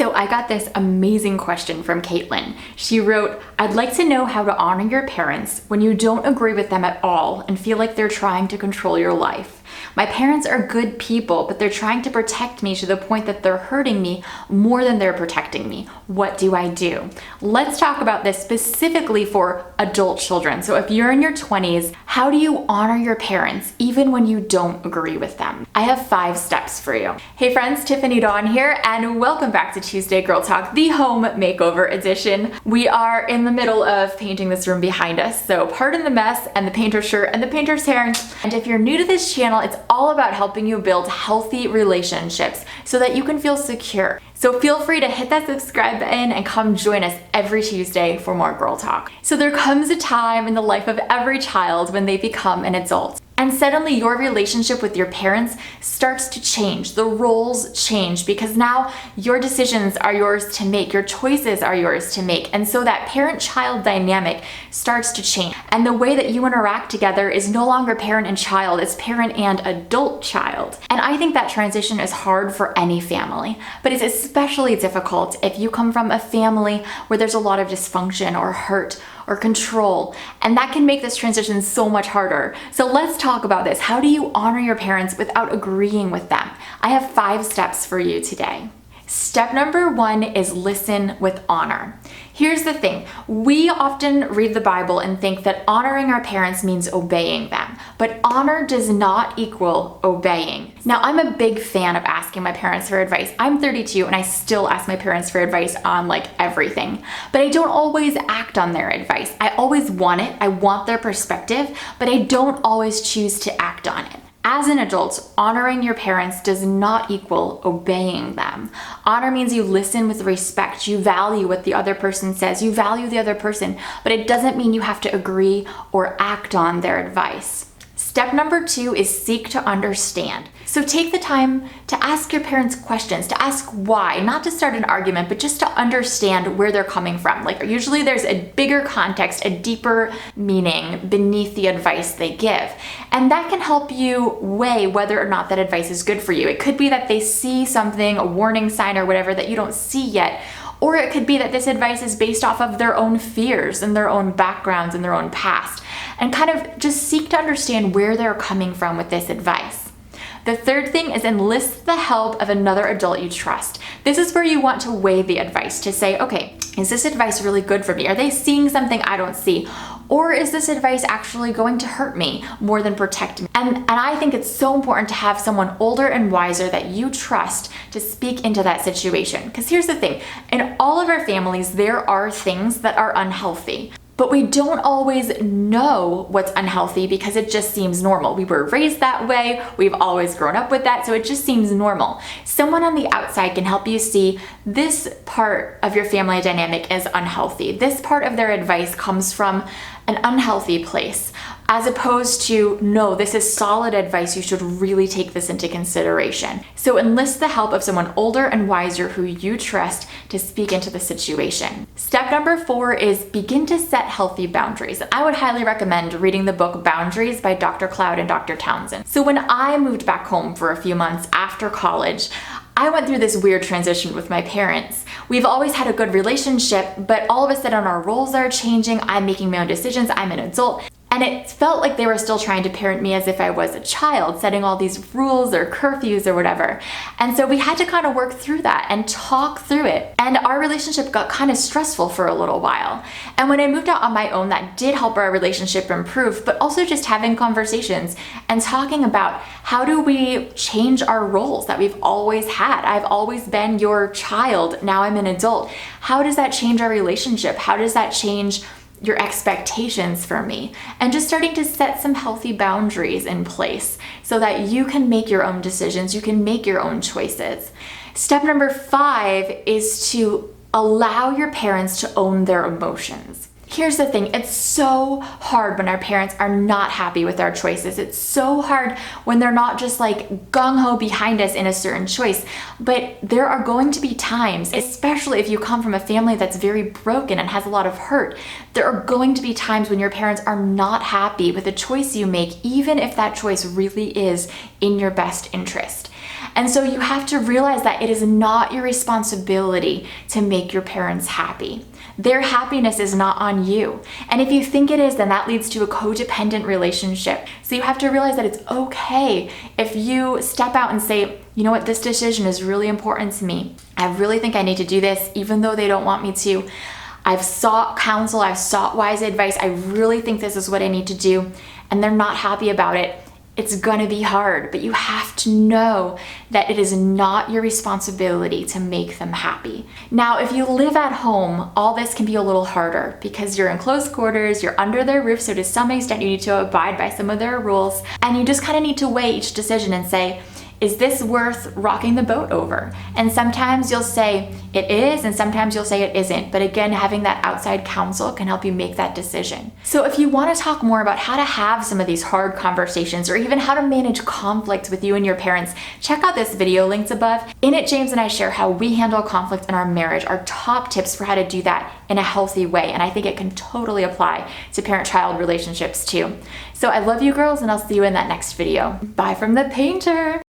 So I got this amazing question from Caitlin. She wrote, I'd like to know how to honor your parents when you don't agree with them at all and feel like they're trying to control your life. My parents are good people, but they're trying to protect me to the point that they're hurting me more than they're protecting me. What do I do? Let's talk about this specifically for adult children. So if you're in your 20s, how do you honor your parents even when you don't agree with them? I have 5 steps for you. Hey friends, Tiffany Dawn here, and welcome back to Tuesday Girl Talk, the home makeover edition. We are in the middle of painting this room behind us, so pardon the mess and the painter's shirt and the painter's hair. And if you're new to this channel, it's all about helping you build healthy relationships so that you can feel secure. So feel free to hit that subscribe button and come join us every Tuesday for more Girl Talk. So there comes a time in the life of every child when they become an adult. And suddenly your relationship with your parents starts to change. The roles change because now your decisions are yours to make, your choices are yours to make. And so that parent-child dynamic starts to change. And the way that you interact together is no longer parent and child, it's parent and adult child. And I think that transition is hard for any family, but it's especially difficult if you come from a family where there's a lot of dysfunction or hurt or control, and that can make this transition so much harder. So let's talk about this. How do you honor your parents without agreeing with them? I have 5 steps for you today. Step number 1 is listen with honor. Here's the thing, we often read the Bible and think that honoring our parents means obeying them, but honor does not equal obeying. Now, I'm a big fan of asking my parents for advice. I'm 32 and I still ask my parents for advice on like everything, but I don't always act on their advice. I always want it, I want their perspective, but I don't always choose to act on it. As an adult, honoring your parents does not equal obeying them. Honor means you listen with respect, you value what the other person says, you value the other person, but it doesn't mean you have to agree or act on their advice. Step number 2 is seek to understand. So take the time to ask your parents questions, to ask why, not to start an argument, but just to understand where they're coming from. Like usually there's a bigger context, a deeper meaning beneath the advice they give. And that can help you weigh whether or not that advice is good for you. It could be that they see something, a warning sign or whatever that you don't see yet. Or it could be that this advice is based off of their own fears and their own backgrounds and their own past. And kind of just seek to understand where they're coming from with this advice. The third thing is enlist the help of another adult you trust. This is where you want to weigh the advice to say, okay, is this advice really good for me? Are they seeing something I don't see? Or is this advice actually going to hurt me more than protect me? And I think it's so important to have someone older and wiser that you trust to speak into that situation. Because here's the thing, in all of our families, there are things that are unhealthy. But we don't always know what's unhealthy because it just seems normal. We were raised that way, we've always grown up with that, so it just seems normal. Someone on the outside can help you see this part of your family dynamic is unhealthy. This part of their advice comes from an unhealthy place, as opposed to, no, this is solid advice, you should really take this into consideration. So enlist the help of someone older and wiser who you trust to speak into the situation. Step number 4 is begin to set healthy boundaries. I would highly recommend reading the book Boundaries by Dr. Cloud and Dr. Townsend. So when I moved back home for a few months after college, I went through this weird transition with my parents. We've always had a good relationship, but all of a sudden our roles are changing. I'm making my own decisions. I'm an adult. And it felt like they were still trying to parent me as if I was a child, setting all these rules or curfews or whatever. And so we had to kind of work through that and talk through it. And our relationship got kind of stressful for a little while. And when I moved out on my own, that did help our relationship improve, but also just having conversations and talking about how do we change our roles that we've always had. I've always been your child, now I'm an adult. How does that change our relationship? How does that change your expectations for me? And just starting to set some healthy boundaries in place so that you can make your own decisions, you can make your own choices. Step number 5 is to allow your parents to own their emotions. Here's the thing, it's so hard when our parents are not happy with our choices. It's so hard when they're not just like gung-ho behind us in a certain choice. But there are going to be times, especially if you come from a family that's very broken and has a lot of hurt, there are going to be times when your parents are not happy with the choice you make, even if that choice really is in your best interest. And so you have to realize that it is not your responsibility to make your parents happy. Their happiness is not on you. And if you think it is, then that leads to a codependent relationship. So you have to realize that it's okay if you step out and say, you know what, this decision is really important to me. I really think I need to do this, even though they don't want me to. I've sought counsel, I've sought wise advice. I really think this is what I need to do, and they're not happy about it. It's gonna be hard, but you have to know that it is not your responsibility to make them happy. Now, if you live at home, all this can be a little harder because you're in close quarters, you're under their roof, so to some extent you need to abide by some of their rules, and you just kind of need to weigh each decision and say, is this worth rocking the boat over? And sometimes you'll say it is, and sometimes you'll say it isn't. But again, having that outside counsel can help you make that decision. So if you want to talk more about how to have some of these hard conversations, or even how to manage conflict with you and your parents, check out this video linked above. In it, James and I share how we handle conflict in our marriage, our top tips for how to do that in a healthy way. And I think it can totally apply to parent-child relationships too. So I love you girls, and I'll see you in that next video. Bye from the painter.